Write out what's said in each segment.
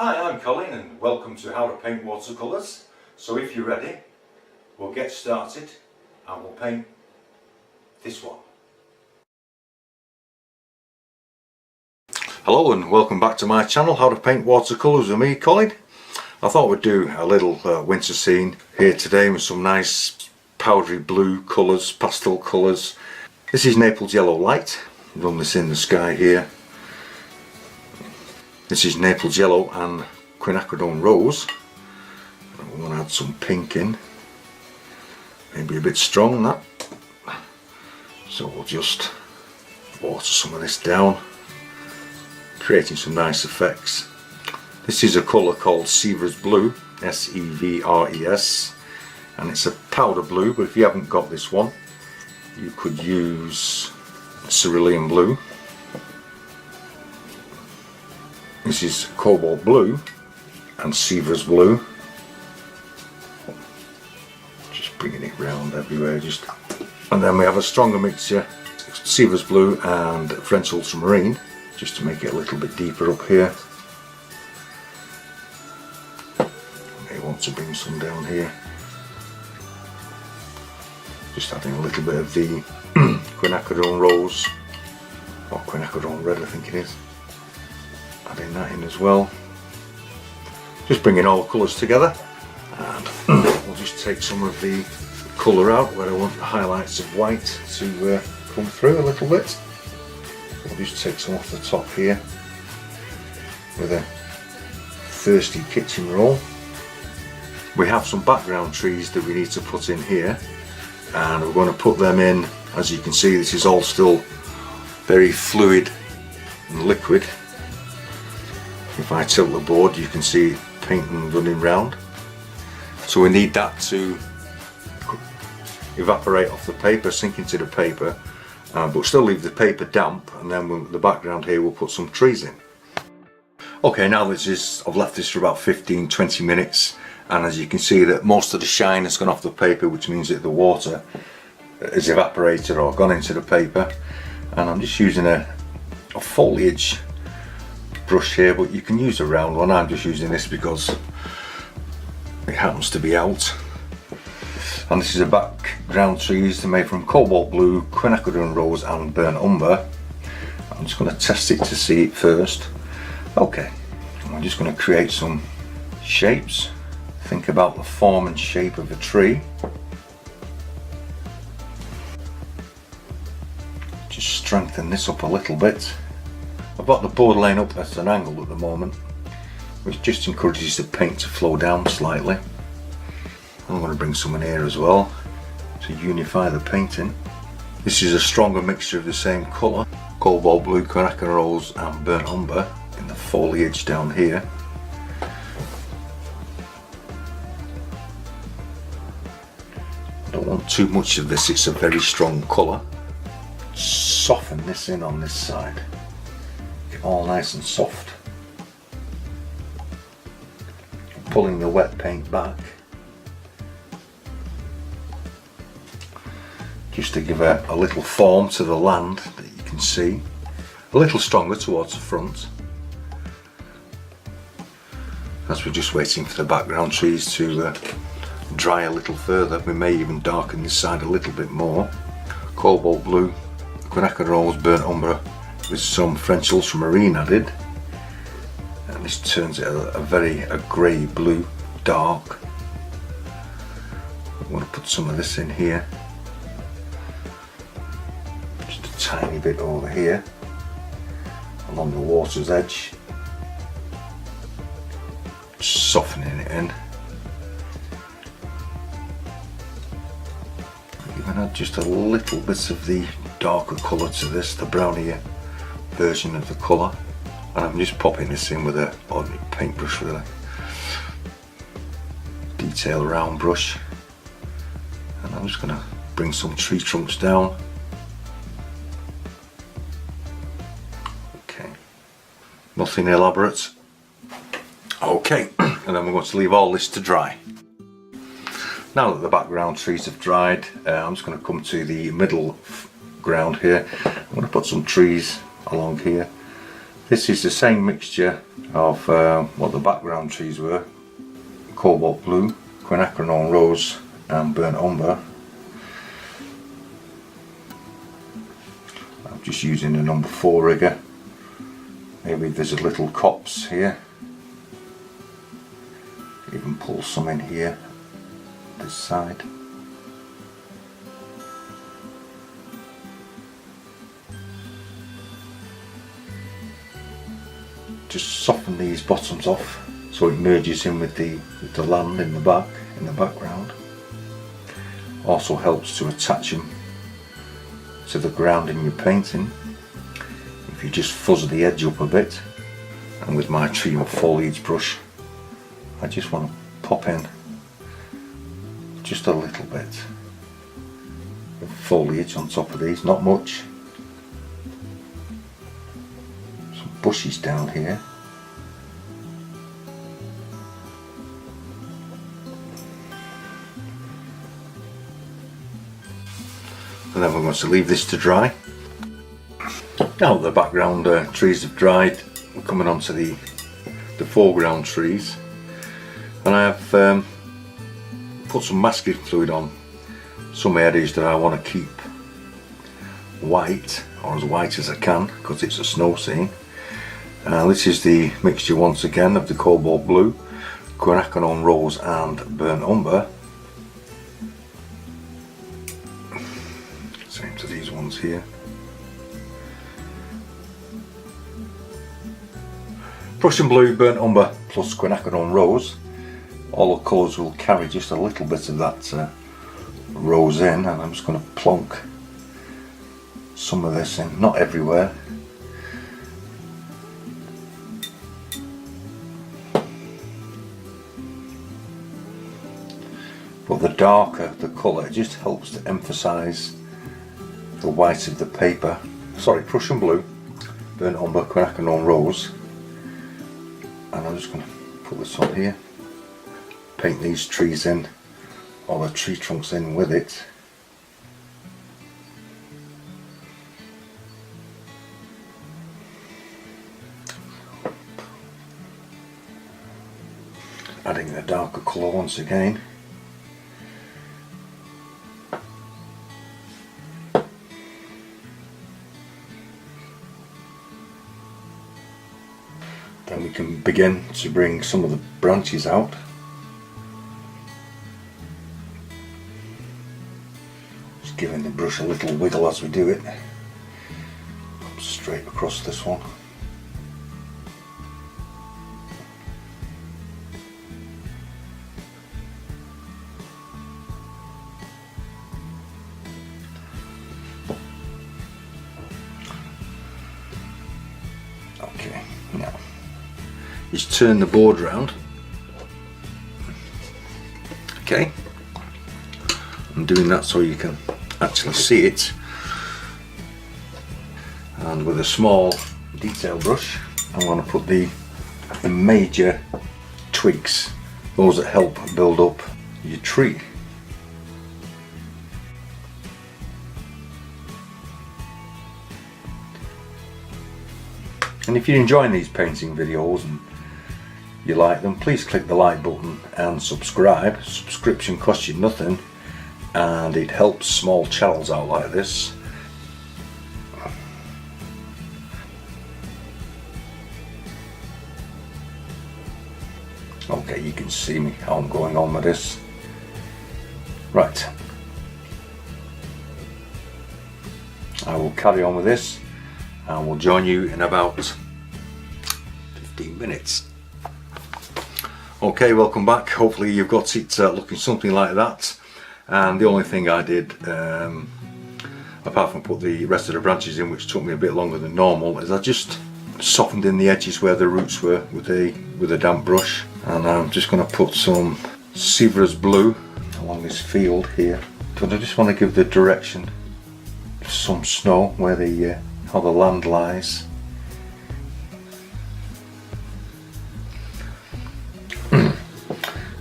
Hi, I'm Colin and welcome to How to Paint Watercolours. So if you're ready, we'll get started and we'll paint this one. Hello and welcome back to my channel, How to Paint Watercolours with me, Colin. I thought we'd do a little winter scene here today with some nice powdery blue colours, pastel colours. This is Naples Yellow Light. Run this in the sky here. This is Naples Yellow and Quinacridone Rose. I'm going to add some pink in. Maybe a bit strong that. So we'll just water some of this down, creating some nice effects. This is a colour called Sevres Blue, S-E-V-R-E-S, and it's a powder blue, but if you haven't got this one, you could use Cerulean Blue. This is Cobalt Blue and Sevres Blue. Just bringing it round everywhere, and then we have a stronger mixture, Sevres Blue and French Ultramarine, just to make it a little bit deeper up here. I want to bring some down here. Just adding a little bit of the Quinacridone Rose, or Quinacridone Red I think it is. Adding that in as well. Just bringing all colours together, and we'll just take some of the colour out where I want the highlights of white to come through a little bit. We'll just take some off the top here with a thirsty kitchen roll. We have some background trees that we need to put in here, and we're going to put them in. As you can see, this is all still very fluid and liquid. If I tilt the board, you can see painting running round. So we need that to evaporate off the paper, sink into the paper, but still leave the paper damp, and then the background here we'll put some trees in. Okay, now I've left this for about 15-20 minutes, and as you can see that most of the shine has gone off the paper, which means that the water has evaporated or gone into the paper. And I'm just using a foliage brush here, but you can use a round one. I'm just using this because it happens to be out. And this is a background trees made from Cobalt Blue, Quinacridone Rose and Burnt Umber. I'm just going to test it to see it first. Okay, I'm just going to create some shapes. Think about the form and shape of a tree. Just strengthen this up a little bit. I've got the board laying up at an angle at the moment, which just encourages the paint to flow down slightly. I'm going to bring some in here as well to unify the painting. This is a stronger mixture of the same colour, Cobalt Blue, Quinacridone Rose and Burnt Umber, in the foliage down here. I don't want too much of this, it's a very strong colour. Soften this in on this side. Get all nice and soft. Pulling the wet paint back, just to give a little form to the land that you can see. A little stronger towards the front. As we're just waiting for the background trees to dry a little further, we may even darken this side a little bit more. Cobalt Blue, Quinacridone Rose, Burnt Umber with some French Ultramarine added, and this turns it a grey blue, dark. I'm going to put some of this in here, just a tiny bit over here along the water's edge, softening it in. Even add just a little bit of the darker colour to this, the brownier version of the colour, and I'm just popping this in with an ordinary paintbrush with a detail round brush, and I'm just going to bring some tree trunks down. Okay, nothing elaborate. Okay, and then we're going to leave all this to dry. Now that the background trees have dried, I'm just going to come to the middle ground here. I'm going to put some trees along here This is the same mixture of what the background trees were: cobalt blue, quinacridone rose and burnt umber. I'm just using a number 4 rigger. Maybe there's a little copse here. Even pull some in here, this side. Just soften these bottoms off so it merges in with the land in the background. Also helps to attach them to the ground in your painting. If you just fuzz the edge up a bit, and with my tree or foliage brush, I just want to pop in just a little bit of foliage on top of these, not much. Some bushes down here. And then we're going to leave this to dry. Now the background trees have dried, we're coming on to the foreground trees, and I have put some masking fluid on some areas that I want to keep white, or as white as I can, because it's a snow scene. This is the mixture once again of the cobalt blue, quinacridone rose and burnt umber. Same to these ones here. Prussian blue, burnt umber plus quinacridone rose. All the colours will carry just a little bit of that rose in, and I'm just going to plonk some of this in, not everywhere. But the darker the colour, it just helps to emphasise the white of the paper. Sorry, Prussian blue, burnt umber, quinacridone rose. And I'm just going to put this on here, paint these trees in, or the tree trunks in with it. Adding the darker colour once again. Then we can begin to bring some of the branches out. Just giving the brush a little wiggle as we do it. Straight across this one. Okay, now just turn the board round. Okay, I'm doing that so you can actually see it, and with a small detail brush I want to put the major twigs, those that help build up your tree. And if you're enjoying these painting videos and you like them, please click the like button and subscribe. Subscription costs you nothing, and it helps small channels out like this. Okay, you can see me how I'm going on with this. Right, I will carry on with this and we'll join you in about 15 minutes. Okay, welcome back. Hopefully you've got it looking something like that. And the only thing I did, apart from put the rest of the branches in, which took me a bit longer than normal, is I just softened in the edges where the roots were with a damp brush. And I'm just going to put some Severus blue along this field here. But I just want to give the direction of some snow where how the land lies.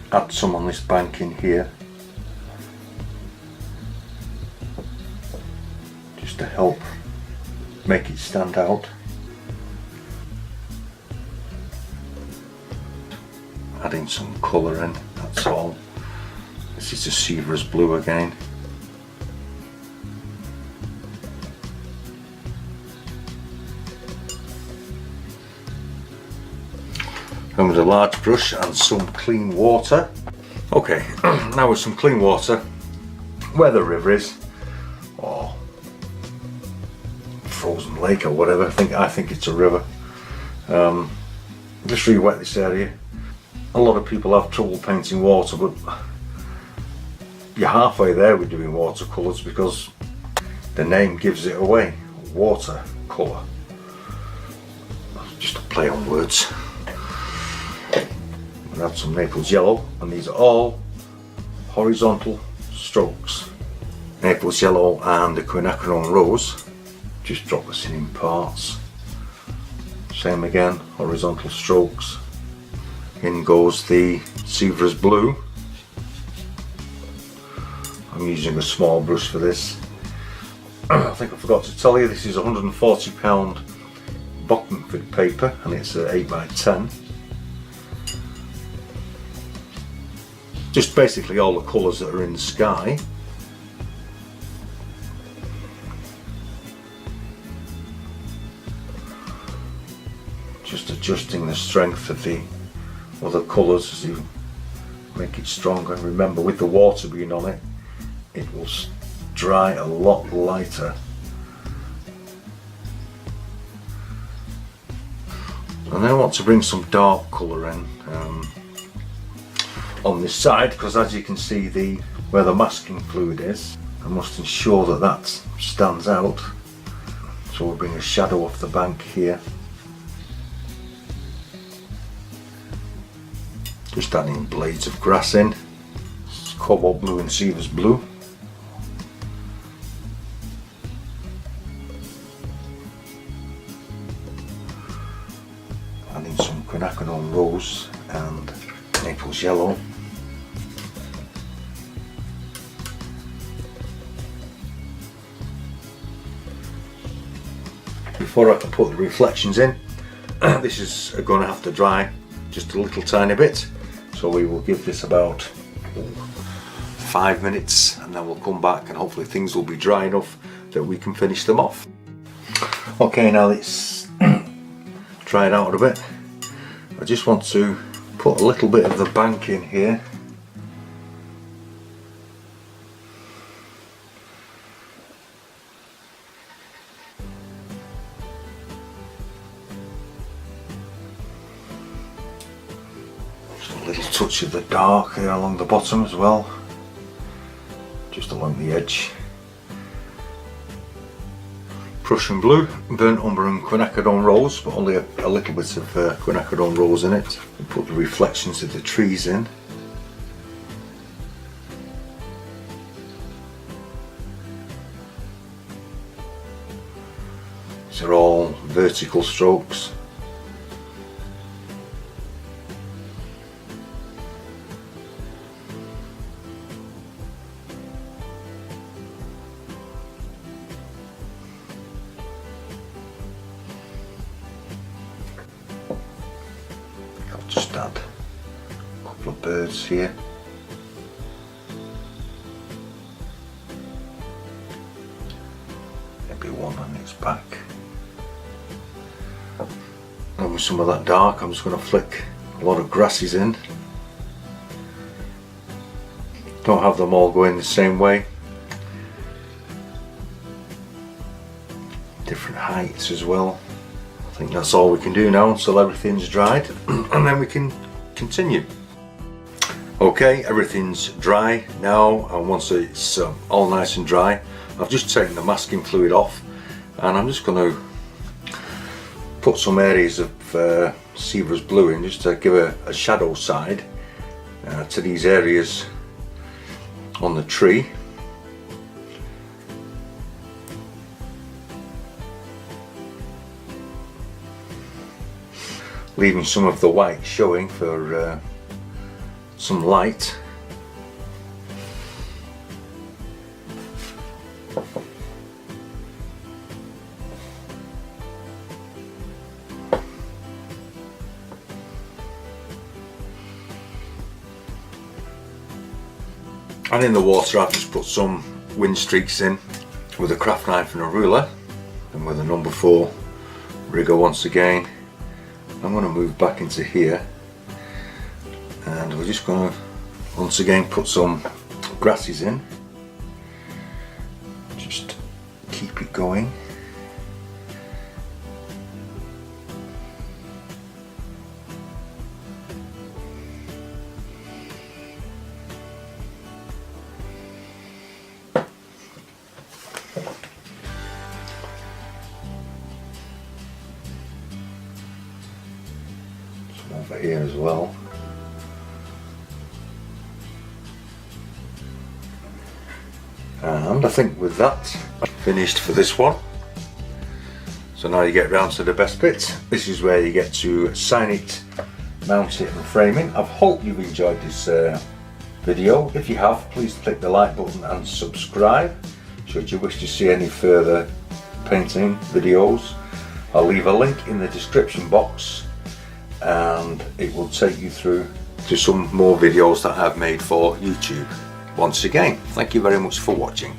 Add some on this bank in here, just to help make it stand out. adding some colour in, that's all. This is the Seaver's Blue again. And with a large brush and some clean water. Okay, now with some clean water, where the river is, or frozen lake or whatever, I think it's a river. Just re-wet this area. A lot of people have trouble painting water, but you're halfway there with doing watercolours because the name gives it away, watercolour. Just a play on words. And add some Naples yellow, and these are all horizontal strokes. Naples yellow and the quinacridone rose, just drop this in parts. Same again, horizontal strokes. In goes the Seaver's Blue. I'm using a small brush for this. I think I forgot to tell you, this is £140 Bockingford paper, and it's 8x10. Just basically all the colours that are in the sky. Just adjusting the strength of the other colours as you make it stronger. Remember, with the water being on it, it will dry a lot lighter. And I want to bring some dark colour in on this side, because as you can see where the masking fluid is, I must ensure that that stands out. So we'll bring a shadow off the bank here. Just adding blades of grass in. It's cobalt blue and Seaver's Blue. Adding some quinacridone rose and Naples yellow. Before I can put the reflections in, this is going to have to dry just a little tiny bit. So we will give this about 5 minutes, and then we'll come back and hopefully things will be dry enough that we can finish them off. Okay, now it's dried out a bit. I just want to put a little bit of the bank in here. A little touch of the dark here along the bottom as well, just along the edge. Prussian Blue, burnt umber and quinacridone rose, but only a little bit of quinacridone rose in it. And put the reflections of the trees in. These are all vertical strokes. Just add a couple of birds here. Maybe one on its back. And with some of that dark, I'm just going to flick a lot of grasses in. Don't have them all going the same way. Different heights as well. I think that's all we can do now until everything's dried, and then we can continue. Okay, everything's dry now, and once it's all nice and dry, I've just taken the masking fluid off, and I'm just going to put some areas of Seaver's Blue in just to give a shadow side to these areas on the tree. Leaving some of the white showing for some light. And in the water I've just put some wind streaks in with a craft knife and a ruler, and with a number 4 rigger once again. I'm going to move back into here, and we're just going to once again put some grasses in. Just keep it going. Some over here as well. And I think with that, I'm finished for this one. So now you get round to the best bit. This is where you get to sign it, mount it and frame it. I hope you've enjoyed this video. If you have, please click the like button and subscribe. Should you wish to see any further painting videos, I'll leave a link in the description box, and it will take you through to some more videos that I've made for YouTube. Once again, thank you very much for watching.